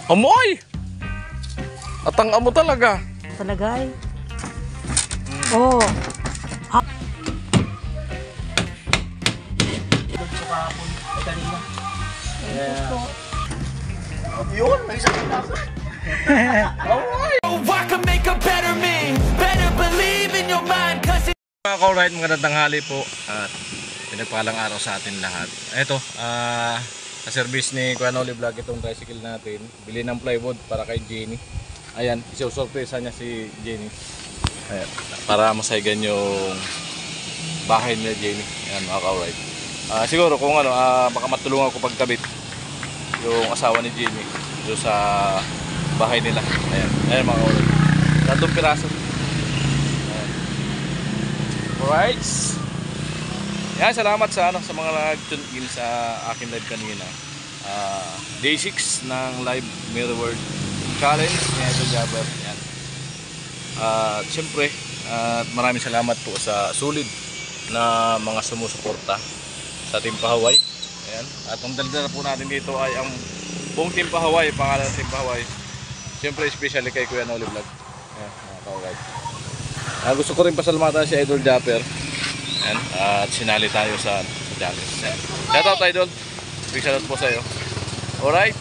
Amoy! Atang amo talaga. Talaga eh. Oh. Yun, may isang pinasa. I can make a better me. Better believe in your mind, cause it... Mga ka-alright, magandang tanghali po at pinagpalang araw sa atin lahat. Ito, sa service ni Kuya Noli Vlog itong tricycle natin. Bili ng plywood para kay Jenny. Ayan, isusurpresa niya si Jenny. Ayan, para masaygan yung bahay ni Jenny. Ayan mga ka-alright. Siguro kung ano, baka matulungan ko pagkabit yung asawa ni Jenny doon sa bahay nila. Ayan, ayan mga ka-alright. Tatong piraso. Alright. Yan, salamat sa mga nag-tune in sa akin live kanina. Day 6 ng live Mirror World Challenge ni Idol Jabber. Yan. Siyempre, maraming salamat po sa sulit na mga sumusuporta sa Team Pahaway. Ayan. At ang daldala po natin dito ay ang buong Team Pahaway, pangalan ng Team Pahaway. Siyempre, especially kay Kuya Noli Vlog. Ayan, mga ka-alright. Gusto ko rin pasalamatan si Idol Jabber. Ayan, at sinali tayo sa challenge. Shout out Idol. Big shout out po sa iyo. Alright.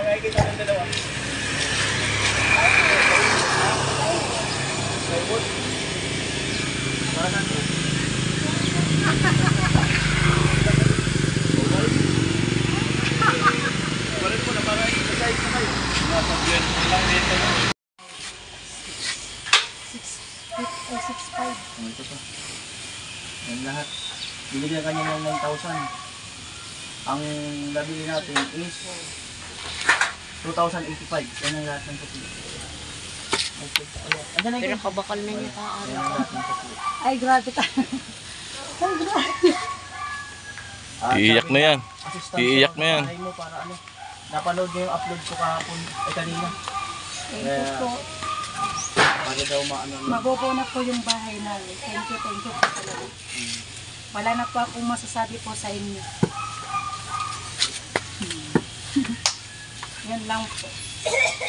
Ay, kita ng dalawa. Yan lahat. Binigyan kanya ng 9,000. Ang nabili natin is 2,085. Yan ang lahat ng kapila. Pero kabakal na niya ka. Yan ang lahat ng kapila. Ay, grabe ka. Ay, grabe. Iiyak na yan. Assistant Iiyak sa na yan. bahay mo para ano. Napanood niyo yung upload ko kahapon ay kanina. Thank you po. Para daw maano. Mabobo na po yung bahay namin. Thank you po talaga. Wala na po akong masasabi po sa inyo. Yan lang po.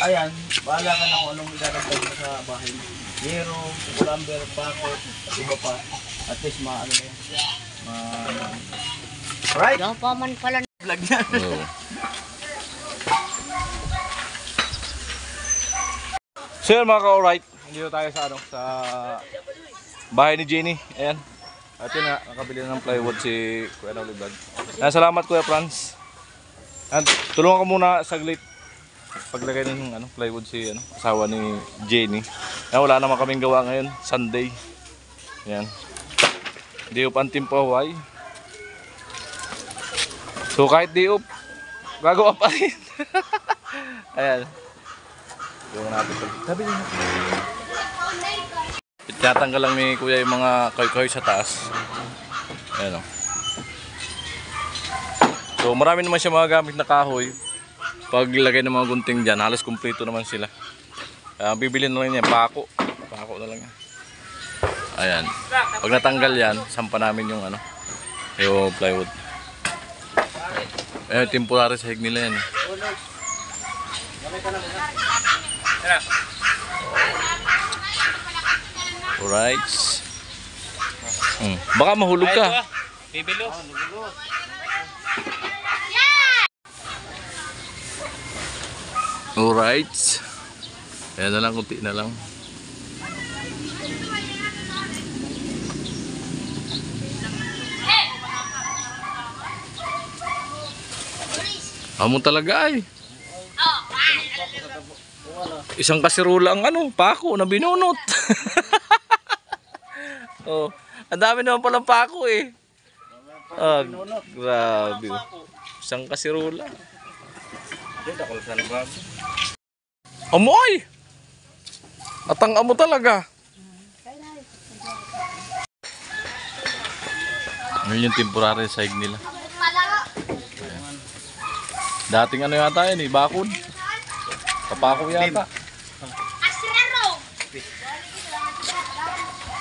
Ayan, bahala ka na kung anong idadagdag mo sa bahay mo. Hero, lumber, bako, iba pa. At least maano na yan. Alright? Yung pa man pala. Vlog yan. Oh. So yun mga ka-alright, dito tayo sa bahay ni Jenny. Ayan. At yun nga, nakabili na ng plywood si Kuya Noli Vlog. Salamat Kuya Franz. At tulungan ko muna saglit paglagay ng plywood si asawa ni Jenny. Wala naman kaming gawa ngayon, Sunday. Ayan. Di up ang Team Pahaway. So kahit di up, gagawa pa rin. Ayan. Yung natin pag sabi niyo. Itatanggal lang ni Kuya yung mga kahoy-kahoy sa taas. Ayan o. So marami naman siya mga gamit na kahoy. Pag ilagay ng mga gunting dyan, halos kumpleto naman sila. Bibili na lang niya, pako. Pako na lang yan. Ayan. Pag natanggal yan, sampa namin yung yung plywood. Ayan, temporary sahig nila yan. Alright. Baka mahulog ka. Bibilo. Alright. Ayan na lang, kunti na lang. Amo talaga ay. Isang kasirula ang pako na binunot. Oh, ang dami naman palang pako eh. Grabe. Isang kasirula. Amoy! Atang amo talaga. Ngayon yung temporary side nila. Ayan. Dating yata yun bakod. Kapako yata.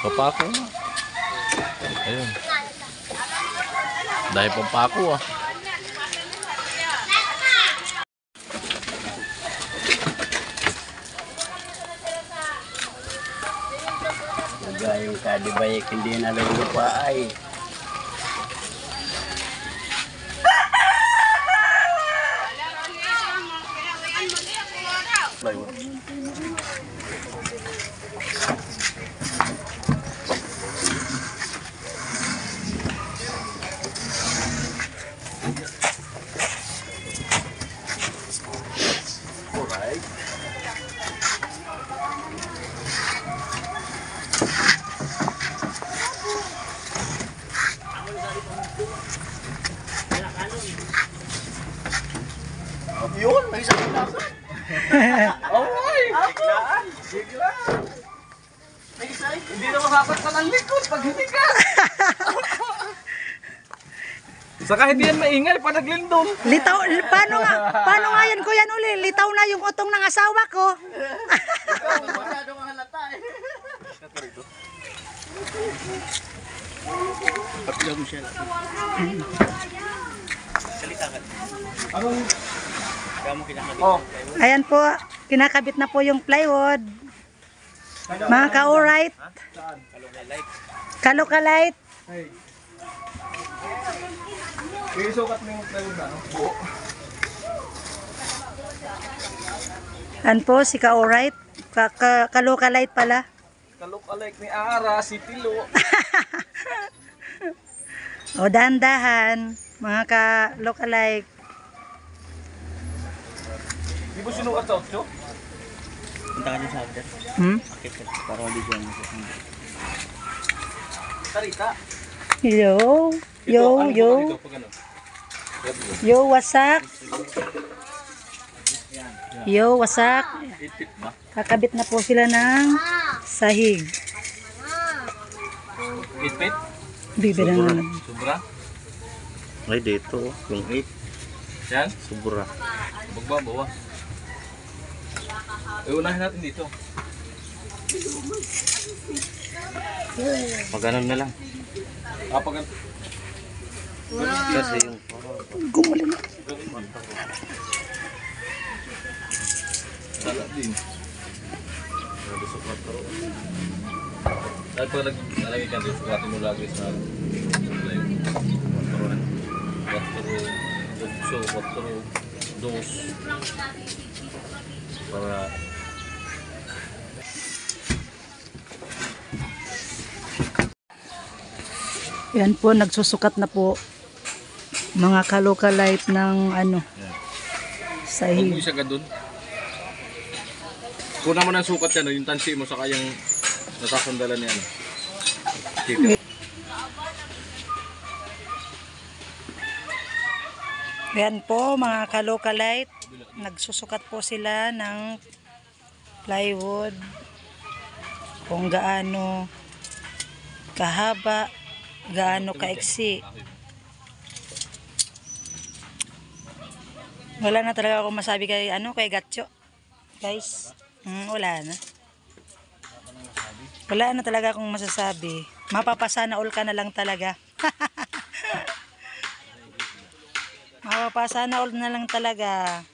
Papako na. Ayun. Dahil papako ah. Nagayong ka, di ba hindi na lang lupa ay. Yun, may isang pinasa. Alright! Biglaan! Biglaan! Hindi na masasaktan ang likod pag hindi ka. Saka hindi yan maingay pa naglindol. Litaw, paano nga yan kuya uli? Litaw na yung utong ng asawa ko. Masyadong halata eh. Papilang mo siya. Salita ka. Anong? Kaya mo kinakabit. Oh. Ayan po, kinakabit na po yung plywood. Mga ka-alright. Kalokalite. Hey. Isukat mo yung plywood na, no? Buo. Ayan po, si ka-alright. Kalokalite pala. Kalok-alike ni Ara, si Tilo. O, dahan-dahan. Mga ka-lookalike. Di mo sinukat sa 8? Punta ka dyan sa after. Akit ka. Para hindi dyan. Sarita. Yo. Yo, yo. Yo, wasak. Yo, wasak. Itip ba? Kakabit na po sila ng sahig. Itpit? Bibirang naman. Sobra? Ay, dito. Yung 8. Yan? Sobra. Magbabawas. Unahin natin dito. Magano na lang. Kapag Kasi yung Gumulin. Salat din. Dahil pag nalagay ka dito, sukatin mo lagi sa patruhan. 4, 2, para Yan po, nagsusukat na po mga kalokalite ng ano, Huwag mo sahig. isa ka dun. Kuna mo ng sukat yan, yung tansi mo sa kayang natasandalan niya. Dito. Yan po, mga kalokalite, nagsusukat po sila ng plywood kung gaano kahaba, gaano kaiksi. Wala na talaga akong masabi kay kay Gatcho. Guys, wala na. Wala na talaga akong masasabi. Mapapasana all ka na lang talaga. Mapapasana all na lang talaga.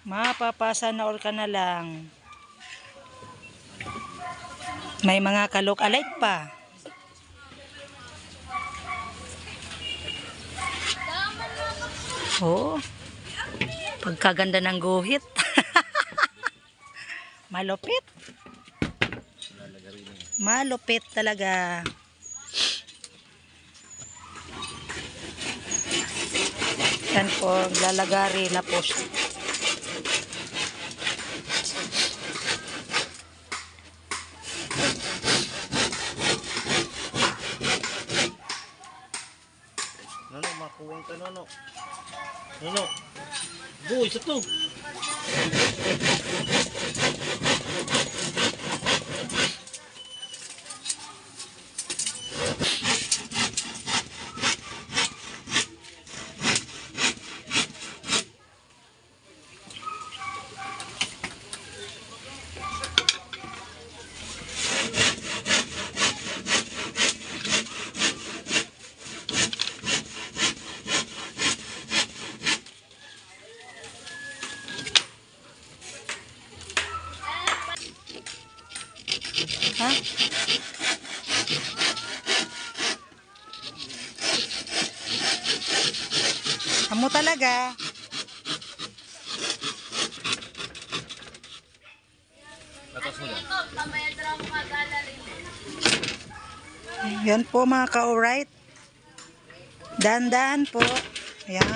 Mapapasana all ka na lang. May mga kalok-alike pa. Oh, pagkaganda ng guhit. Malupit. Malupit talaga. Yan po, lalagari na po siya. Nono, makuwing ka, Nono. Nono. Boy, isa to. Ha? Amo talaga. Tapos mo lang. Yan po mga ka-alright. Dahan-dahan po. Ayan.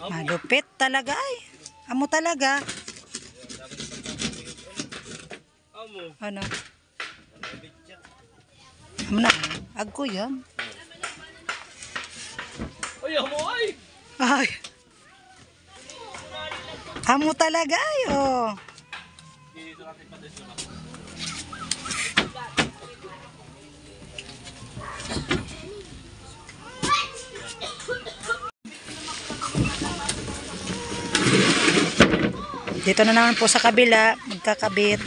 Malupit talaga ay. Amo talaga. Ano? Amo na. Agko yan. Ay, amo ay! Ay. Amo talaga ay. Oh. Dito na naman po sa kabila, magkakabit.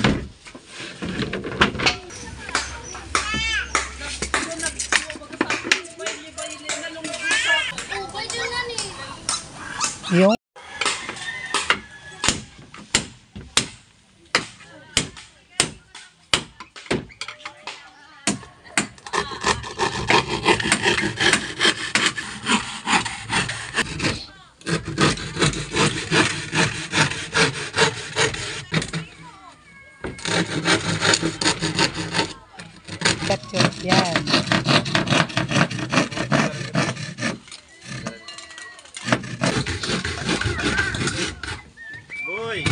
Yung ketchup, yan. Boy!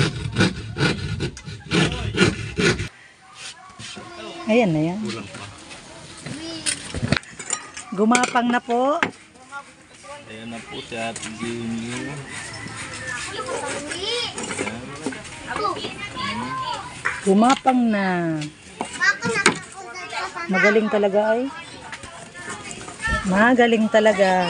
Ayan na yan. Gumapang na po. Ayan na po si Ate Jenny. Gumapang na. Magaling talaga ay. Magaling talaga.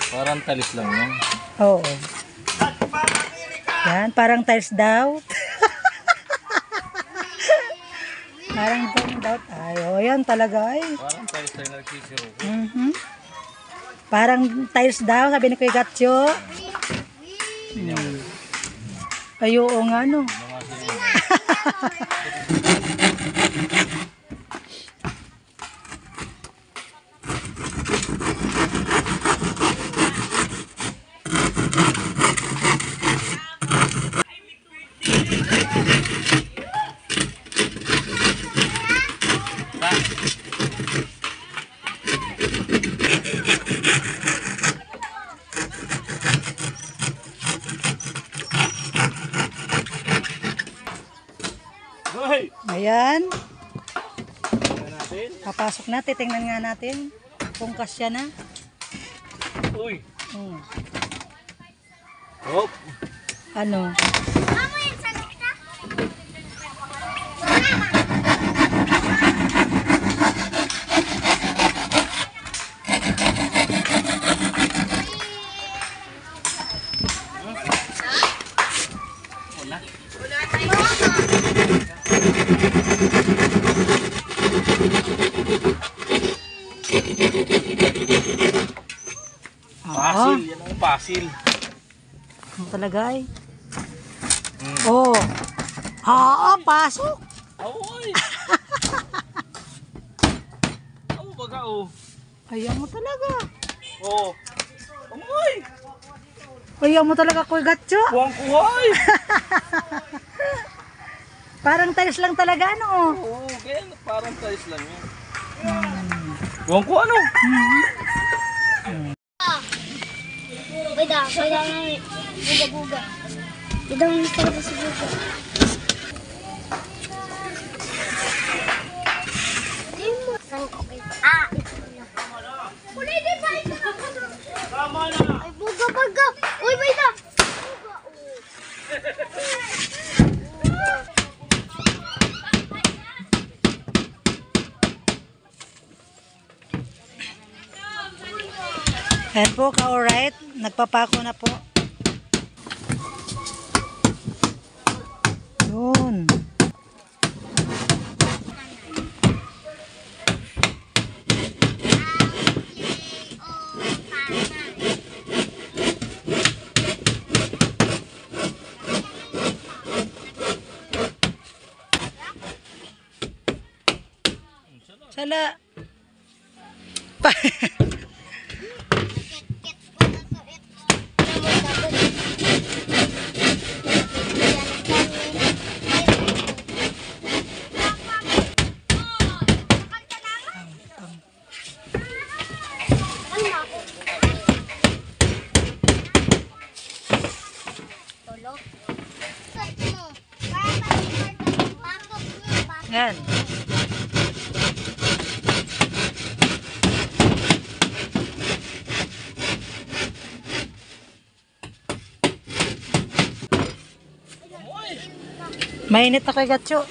Parang talis lang yan. Oo. Yan, parang tiles daw. Parang tiles daw. Ay, oh, yan talaga ay. Parang talis tayo nagsisiro. Parang tiles daw, sabi ni Kuya Gatcho. Ay, oo nga no. Hoy! Ayan. Tingnan natin. Papasok natin, tingnan nga natin kung kasya na. Uy! Hmm. Hop! Ano? Pasil! Yan ang pasil! Ano talaga ay? Oh. Oo, pasok. Aoy! Ano baga oh? Ayaw mo talaga. Oh! Amoy! Ayaw mo talaga, Kuya Gatcho. Kuwang kuhay! Parang tiles lang talaga, ano? Oo, ganyan. Parang tiles lang yan. Kuwang ko ano? Beda na buga-buga. Beda na talaga sa buga. Ah! Kulay di ba ito? Tama na! Ay, buga-buga! Uy, beda! Buga, oh! Ayan po, ka-alright. Nagpapako na po. Yun. Sala. Yan. Mainit na kay Gatcho.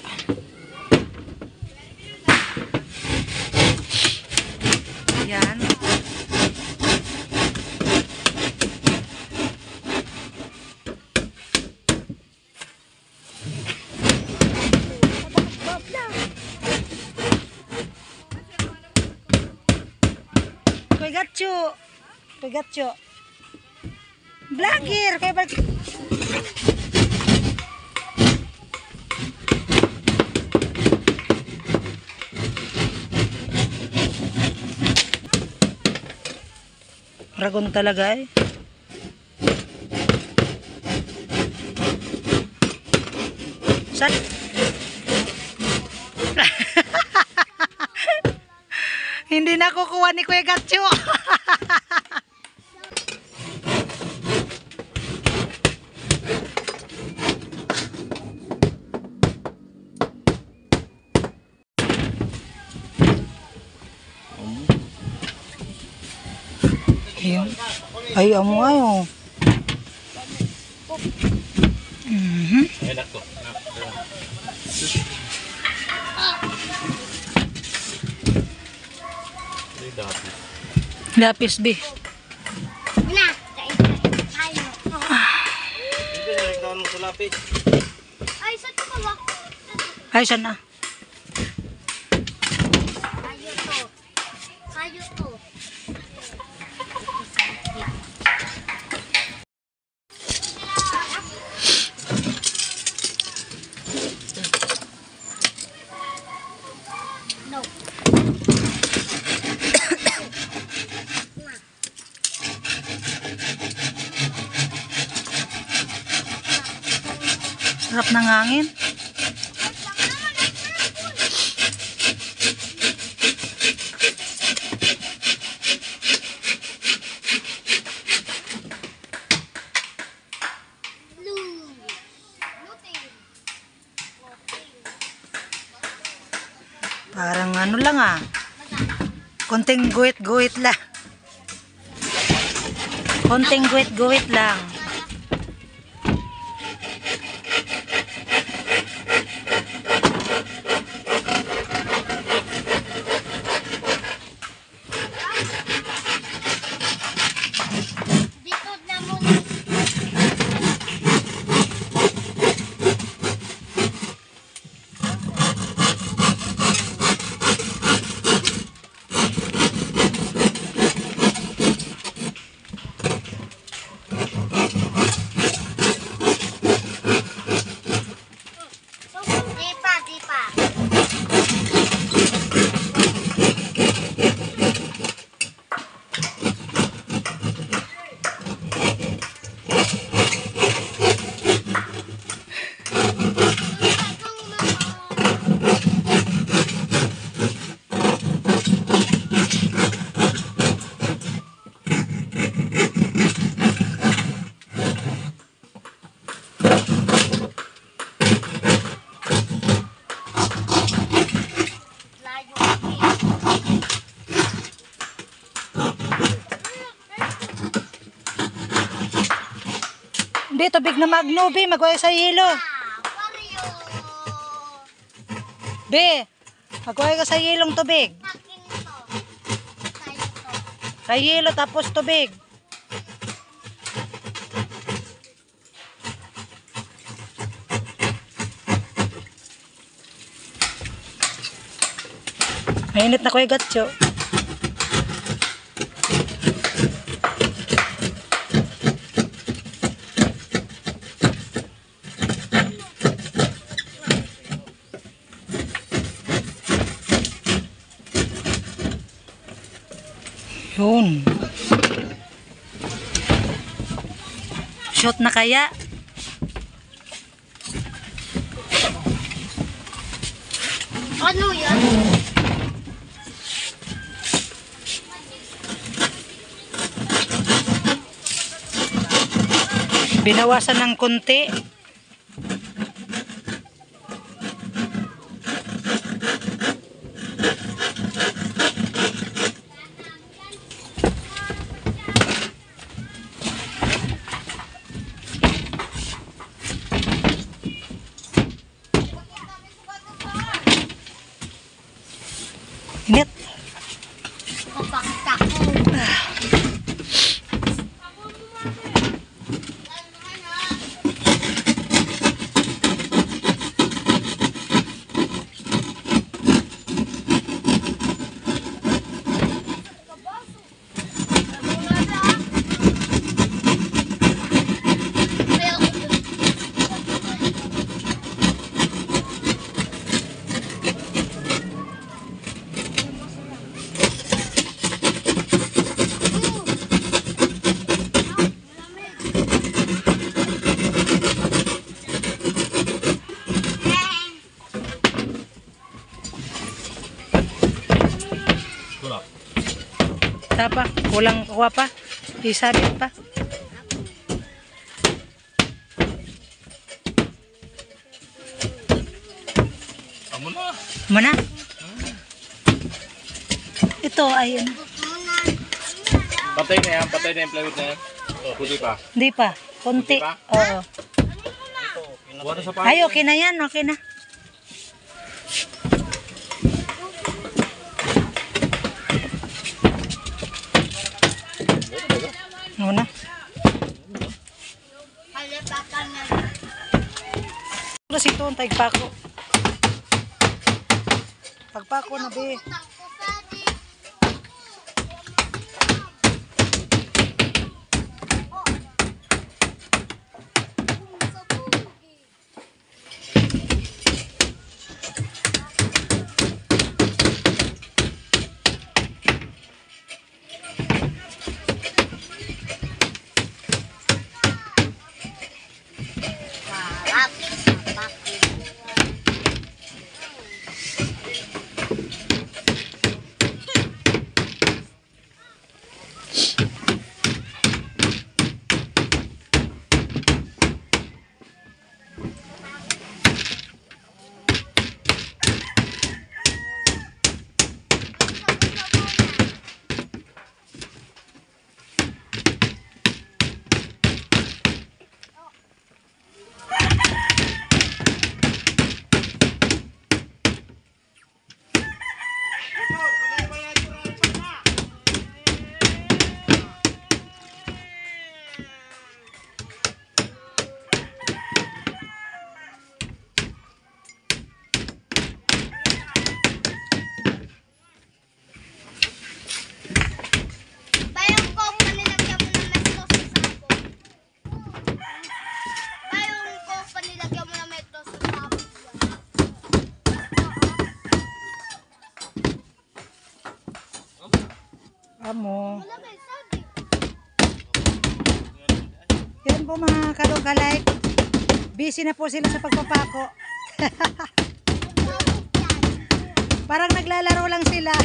Yan. Kay Gatcho. Kay Gatcho. Vlogger kay Gatcho. Ragon talaga eh. Saan? Hindi na kukuha ni Kuya Gatcho. Ay, amo ayo. Enak to. Lapis B. Na, tayo. Hindi na nagkaroon mo sa lapis. Ay, saan ka ba? Ay, saan na? Kayo to. Kayo to. No. Sarap ng hangin. Parang ano lang ah. Konting guhit-guhit lang. Konting guhit-guhit lang. Dito na muna. Dipa, dipa. Layo kami. Hindi, tubig na Magno, B. Magway sa hilo. Wario. B, magway ka sa hilong tubig. Akin to. Tayo to. Kay yelo tapos tubig. Mainit na ko yung gatso. Yun. Shot na kaya? Ano yan? Binawasan ng konti. Init. Papakita ko. Pa, kulang kuha pa. Isabit pa. Amo na. Mana? Ito, ayun. Patay na yan. Patay na yung plywood na yan. Puti pa. Hindi pa. Konti. Hindi pa? Oo. Buwan na sa pa. Ay, okay na yan. Okay na. Ano na? Halipapan na. Plus ito, ang tagpako. Tagpako na, be. Takpo pa di. Amo. Yan po mga kalog-alike. Busy na po sila sa pagpapako. Parang naglalaro lang sila.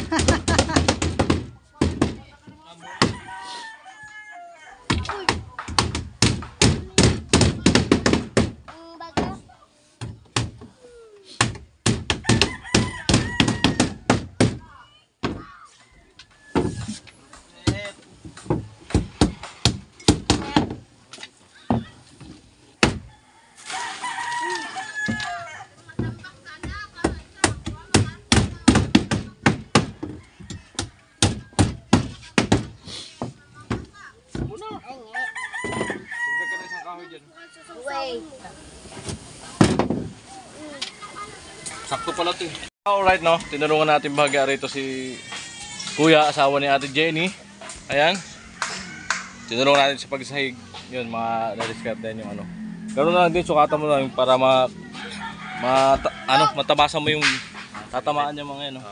Wait. Sakto pala ito. Alright, no? Tinulungan natin bahagya rito si Kuya, asawa ni Ate Jenny. Ayan. Tinulungan natin sa pagsahig. Yun, mga na-discard din yung ano. Ganoon na lang din, sukatan mo lang para matabasan mo yung tatamaan niya mga yan. No?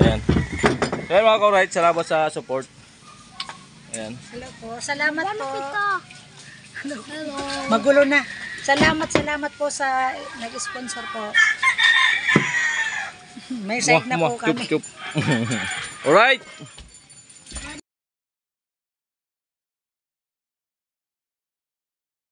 Ayan. Ayan mga ka-right, salamat sa support. Ayan. Hello po. Salamat po. Hello. Magulo na. Salamat po sa nag-sponsor po. May side na po kami. Chup, chup. Alright.